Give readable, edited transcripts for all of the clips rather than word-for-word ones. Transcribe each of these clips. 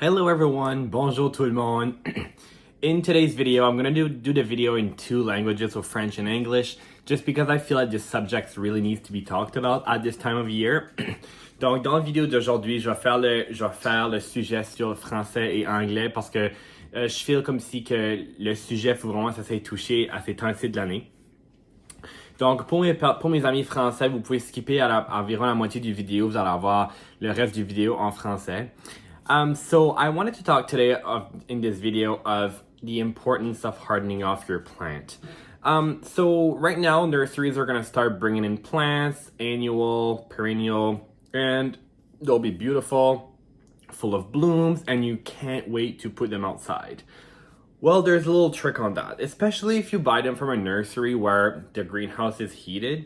Hello everyone, bonjour tout le monde. In today's video, I'm gonna do the video in two languages, so French and English, just because I feel like this subject really needs to be talked about at this time of year. Donc, dans la vidéo d'aujourd'hui, je vais faire le sujet sur le français et anglais parce que je feel comme si que le sujet, faut vraiment ça s'est touché à ces temps-ci de l'année. Donc, pour mes amis français, vous pouvez skipper à environ la moitié du vidéo, vous allez avoir le reste du vidéo en français. So I wanted to talk today in this video of the importance of hardening off your plant. So right now, nurseries are going to start bringing in plants, annual, perennial, and they'll be beautiful, full of blooms, and you can't wait to put them outside. Well, there's a little trick on that, especially if you buy them from a nursery where the greenhouse is heated.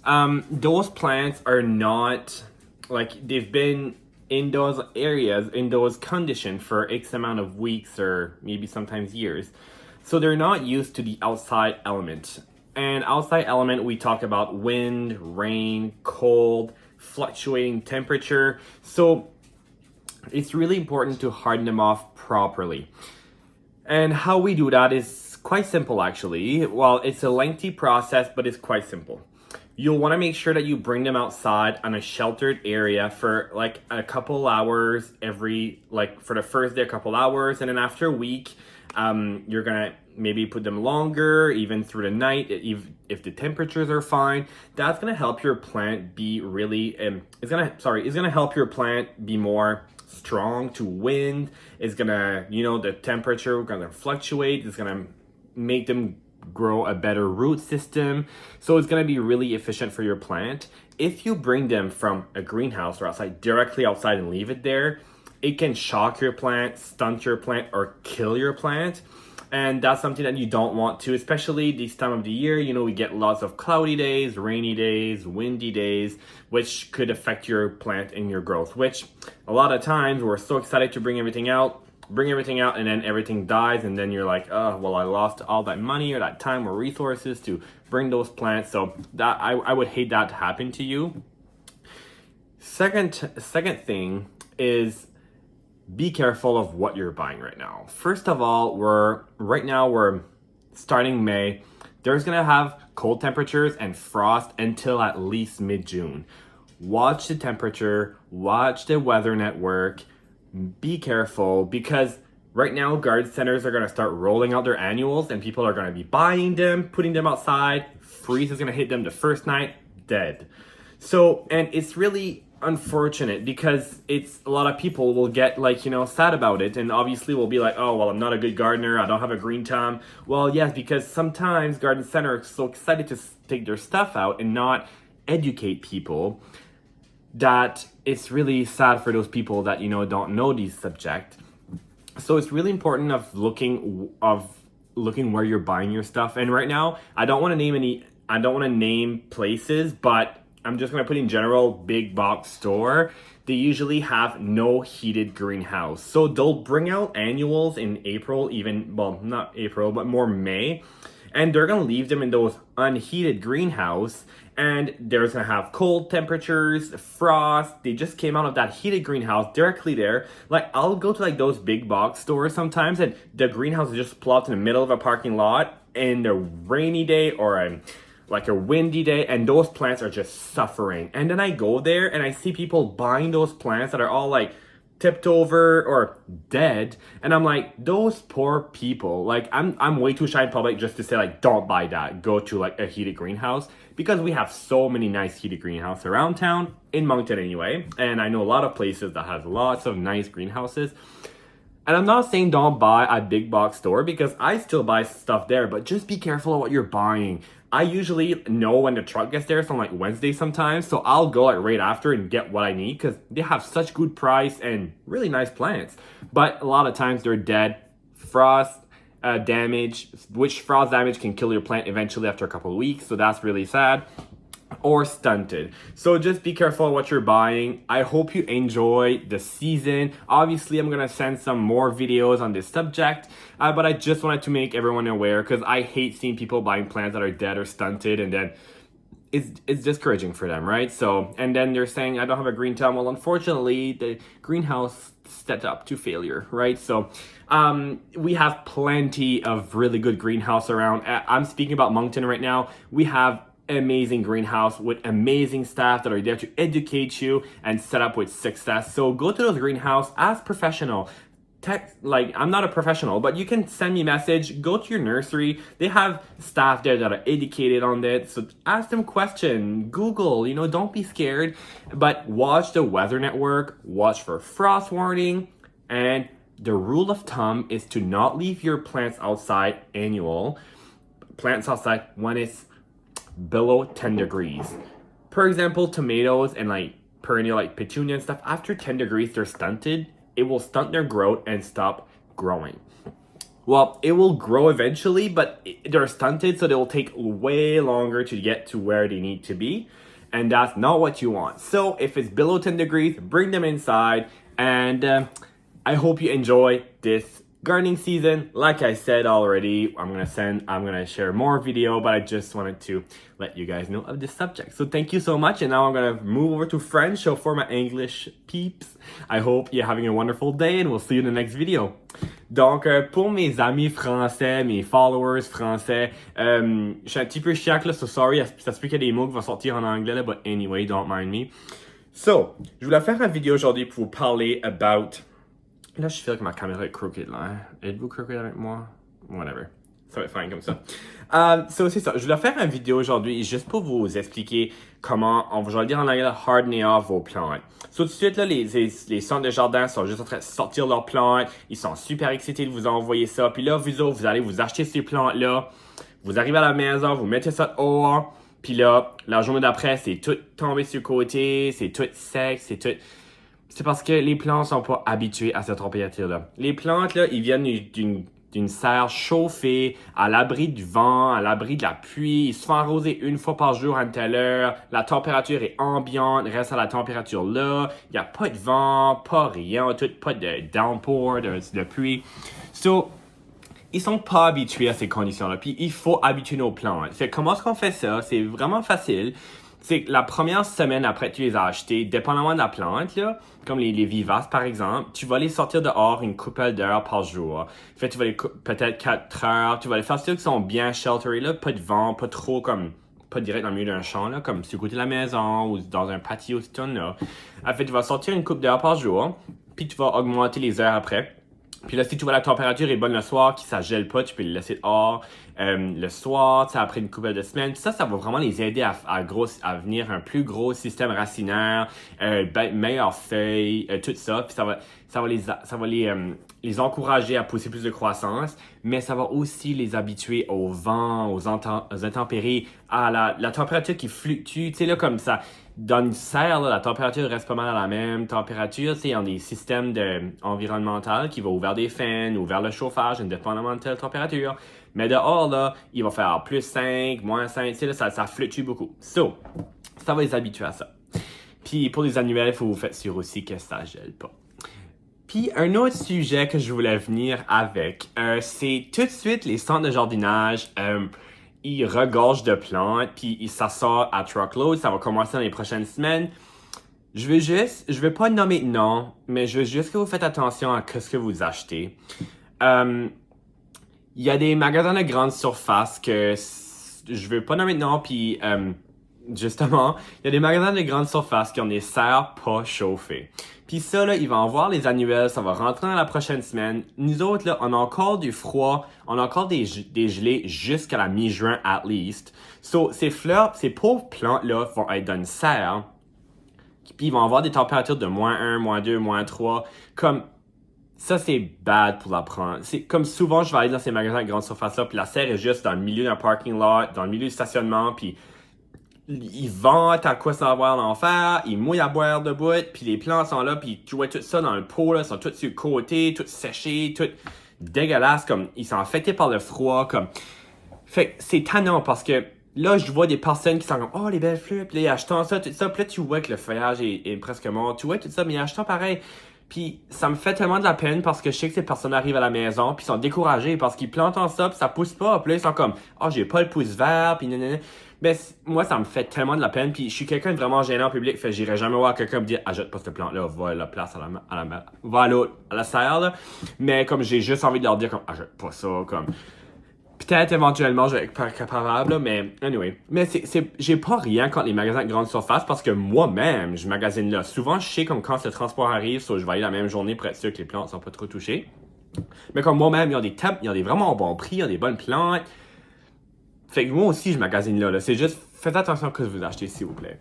Those plants are not, like, they've been in those areas, in those conditions for X amount of weeks or maybe sometimes years. So they're not used to the outside element. And outside element, we talk about wind, rain, cold, fluctuating temperature. So it's really important to harden them off properly. And how we do that is quite simple, actually. Well, it's a lengthy process, but it's quite simple. You'll want to make sure that you bring them outside on a sheltered area for like a couple hours for the first day, a couple hours. And then after a week, you're going to maybe put them longer, even through the night, if the temperatures are fine. That's going to help your plant be really, it's going to help your plant be more strong to wind. It's going to, the temperature going to fluctuate. It's going to make them grow a better root system. So it's going to be really efficient for your plant. If you bring them from a greenhouse or directly outside and leave it there, it can shock your plant, stunt your plant, or kill your plant. And that's something that you don't want to, especially this time of the year. We get lots of cloudy days, rainy days, windy days, which could affect your plant and your growth, which a lot of times we're so excited to bring everything out, and then everything dies, and then you're like, oh, well, I lost all that money or that time or resources to bring those plants. So that I would hate that to happen to you. Second thing is be careful of what you're buying right now. First of all, we're starting May. There's gonna have cold temperatures and frost until at least mid-June. Watch the temperature, watch the weather network. Be careful, because right now garden centers are going to start rolling out their annuals and people are going to be buying them, putting them outside. Freeze is going to hit them the first night, dead. So, and it's really unfortunate because it's a lot of people will get sad about it, and obviously will be like, oh, well, I'm not a good gardener, I don't have a green thumb. Well, yes, because sometimes garden centers are so excited to take their stuff out and not educate people that it's really sad for those people that don't know these subjects. So it's really important of looking where you're buying your stuff. And right now, I don't want to name places, but I'm just going to put in general big box store. They usually have no heated greenhouse. So they'll bring out annuals in April, not April, but more May. And they're going to leave them in those unheated greenhouse. And they're going to have cold temperatures, frost. They just came out of that heated greenhouse directly there. Like, I'll go to those big box stores sometimes, and the greenhouse is just plopped in the middle of a parking lot in a rainy day or a windy day, and those plants are just suffering. And then I go there and I see people buying those plants that are all tipped over or dead, and I'm like, those poor people. I'm way too shy in public just to say don't buy that, go to a heated greenhouse, because we have so many nice heated greenhouses around town, in Moncton anyway, and I know a lot of places that has lots of nice greenhouses. And I'm not saying don't buy at big box store, because I still buy stuff there, but just be careful of what you're buying. I usually know when the truck gets there, so Wednesday sometimes, so I'll go right after and get what I need, because they have such good price and really nice plants. But a lot of times they're dead. Frost damage, which frost damage can kill your plant eventually after a couple of weeks, so that's really sad. Or stunted. So just be careful of what you're buying. I hope you enjoy the season. Obviously, I'm gonna send some more videos on this subject, but I just wanted to make everyone aware, because I hate seeing people buying plants that are dead or stunted, and then it's discouraging for them, right? So, and then they're saying, I don't have a green thumb. Well, unfortunately, the greenhouse set up to failure, right? So, we have plenty of really good greenhouse around. I'm speaking about Moncton right now. We have amazing greenhouse with amazing staff that are there to educate you and set up with success. So go to those greenhouse as professional. Like, I'm not a professional, but you can send me a message, go to your nursery. They have staff there that are educated on it. So ask them question, Google, don't be scared, but watch the Weather Network, watch for frost warning. And the rule of thumb is to not leave your plants outside when it's below 10 degrees. For example, tomatoes and like perennial like petunia and stuff, after 10 degrees, they're stunted. It will stunt their growth and stop growing. Well, it will grow eventually, but they're stunted, so they will take way longer to get to where they need to be. And that's not what you want. So if it's below 10 degrees, bring them inside. And I hope you enjoy this gardening season. Like I said already, I'm gonna share more video, but I just wanted to let you guys know of this subject. So thank you so much, and now I'm gonna move over to French. So for my English peeps, I hope you're having a wonderful day, and we'll see you in the next video. Donc, pour mes amis français, mes followers français, je suis un petit peu chiac là, so sorry, ça se peut qu'il y a des mots qui vont sortir en anglais là, but anyway, don't mind me. So, je voulais faire une vidéo aujourd'hui pour vous parler about... Là, je feel que ma caméra est crooked, là. Hein? Êtes-vous crooked avec moi? Whatever. Ça va être fine comme ça. So, c'est ça. Je voulais faire une vidéo aujourd'hui juste pour vous expliquer comment, je vais le dire en anglais, hardener off vos plantes. So, tout de suite, là, les centres de jardin sont juste en train de sortir leurs plantes. Ils sont super excités de vous envoyer ça. Puis là, vous allez vous acheter ces plantes-là. Vous arrivez à la maison, vous mettez ça dehors. Puis là, la journée d'après, c'est tout tombé sur le côté. C'est tout sec, c'est tout... C'est parce que les plantes sont pas habituées à cette température-là. Les plantes, là, ils viennent d'une serre chauffée, à l'abri du vent, à l'abri de la pluie. Ils se font arroser une fois par jour à une telle heure. La température est ambiante, reste à la température là. Il n'y a pas de vent, pas rien, pas de downpour, de pluie. So, ils sont pas habitués à ces conditions-là. Puis, il faut habituer nos plantes. Fait comment est-ce qu'on fait ça? C'est vraiment facile. C'est que la première semaine après que tu les as achetés, dépendamment de la plante, là, comme les vivaces par exemple, tu vas les sortir dehors une couple d'heures par jour. Fait, tu vas les peut-être 4 heures, tu vas les faire sûr qu'ils sont bien shelterés, là, pas de vent, pas trop comme, pas direct dans le milieu d'un champ, là, comme sur le côté de la maison ou dans un patio, si tu en as. Fait, tu vas sortir une couple d'heures par jour, puis tu vas augmenter les heures après. Puis là, si tu vois la température est bonne le soir, que ça gèle pas, tu peux les laisser dehors le soir, après une couple de semaines. Puis ça va vraiment les aider à venir un plus gros système racinaire, meilleures feuilles, tout ça. Puis ça va les encourager à pousser plus de croissance, mais ça va aussi les habituer au vent, aux intempéries, à la température qui fluctue. Tu sais, là, comme ça. Dans une serre, là, la température reste pas mal à la même température. Il y a des systèmes environnementaux qui vont ouvrir des fans, ouvrir le chauffage, indépendamment de telle température. Mais dehors, là, il va faire plus 5, moins 5. Là, ça fluctue beaucoup. So, ça va les habituer à ça. Puis pour les annuels, il faut vous faire sûr aussi que ça gèle pas. Puis un autre sujet que je voulais venir avec, c'est tout de suite les centres de jardinage. Ils regorgent de plantes, puis ça sort à truckload, ça va commencer dans les prochaines semaines. Je vais pas nommer de nom, mais je veux juste que vous faites attention à ce que vous achetez. Il y a des magasins de grande surface que je veux pas nommer de nom, puis justement, il y a des magasins de grande surface qui ont des serres pas chauffées. Puis ça, là, ils vont voir les annuels, ça va rentrer dans la prochaine semaine. Nous autres, là, on a encore du froid, on a encore des gelées jusqu'à la mi-juin at least. So, ces pauvres plantes-là vont être dans une serre, puis ils vont avoir des températures de -1, -2, -3. Comme, ça, c'est bad pour la prendre. C'est comme souvent, je vais aller dans ces magasins de grande surface-là, puis la serre est juste dans le milieu d'un parking lot, dans le milieu du stationnement, puis ils vantent à quoi ça va avoir l'enfer, ils mouillent à boire de bout, puis les plantes sont là, puis tu vois tout ça dans le pot, là, sont toutes sur le côté, toutes séchées, toutes dégueulasses, comme ils sont affectés par le froid, comme... Fait que c'est tannant parce que là, je vois des personnes qui sont comme « Oh, les belles fleurs! » Puis là, achetant ça, tout ça, puis là, tu vois que le feuillage est presque mort, tu vois tout ça, mais achetant pareil. Puis ça me fait tellement de la peine parce que je sais que ces personnes arrivent à la maison puis ils sont découragés parce qu'ils plantent en ça puis ça pousse pas. Puis là, ils sont comme « Ah, j'ai pas le pouce vert, puis nanana. » Ben, moi, ça me fait tellement de la peine. Puis je suis quelqu'un de vraiment gênant en public. Fait que j'irai jamais voir quelqu'un me dire, jette pas cette plante-là, va à la place va à l'autre, à la serre, là. Mais comme j'ai juste envie de leur dire, comme, jette pas ça, comme. Peut-être éventuellement, je vais être capable, là, mais anyway. Mais j'ai pas rien contre les magasins de grande surface parce que moi-même, je magasine là. Souvent, je sais comme quand le transport arrive, je vais aller la même journée pour être sûr que les plantes sont pas trop touchées. Mais comme moi-même, ils ont des vraiment bons prix, ils ont des bonnes plantes. Fait que moi aussi, je magasine là. C'est juste, faites attention à ce que vous achetez, s'il vous plaît.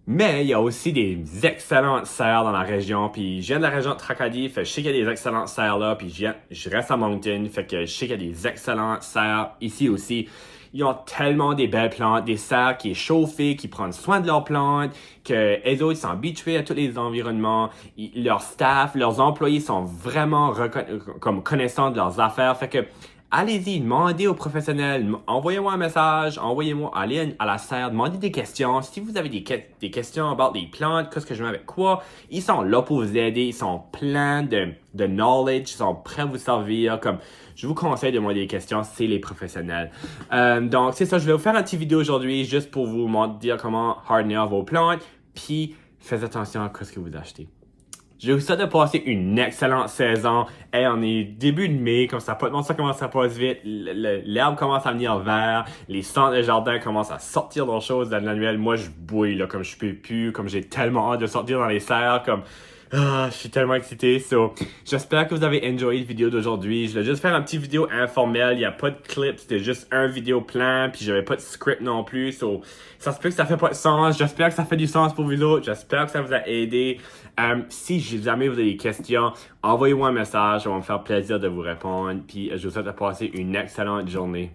Mais il y a aussi des excellentes serres dans la région. Puis je viens de la région de Tracadie, fait que je sais qu'il y a des excellentes serres là. Puis je reste à Moncton, fait que je sais qu'il y a des excellentes serres ici aussi. Ils ont tellement des belles plantes, des serres qui est chauffées, qui prennent soin de leurs plantes, que eux autres sont habitués à tous les environnements. Leur staff, leurs employés sont vraiment comme connaissants de leurs affaires. Fait que allez-y, demandez aux professionnels, envoyez-moi un message, allez à la serre, demandez des questions. Si vous avez des questions about des plantes, qu'est-ce que je mets avec quoi, ils sont là pour vous aider, ils sont pleins de knowledge, ils sont prêts à vous servir. Comme je vous conseille de demander des questions, c'est les professionnels. Donc c'est ça, je vais vous faire une petite vidéo aujourd'hui juste pour vous dire comment hardener vos plantes, puis faites attention à ce que vous achetez. Je vous souhaite de passer une excellente saison. Hey, on est début de mai, comme ça commence à passer vite. L'herbe commence à venir vert. Les centres de jardin commencent à sortir d'autres choses dans l'annuel. Moi, je bouille, là, comme je peux plus, comme j'ai tellement hâte de sortir dans les serres, comme... je suis tellement excité. So, j'espère que vous avez enjoyé la vidéo d'aujourd'hui. Je voulais juste faire une petite vidéo informelle. Il n'y a pas de clip. C'était juste un vidéo plan. Puis j'avais pas de script non plus. So, ça se peut que ça fait pas de sens. J'espère que ça fait du sens pour vous autres. J'espère que ça vous a aidé. Si jamais vous avez des questions, envoyez-moi un message. Ça va me faire plaisir de vous répondre. Puis je vous souhaite de passer une excellente journée.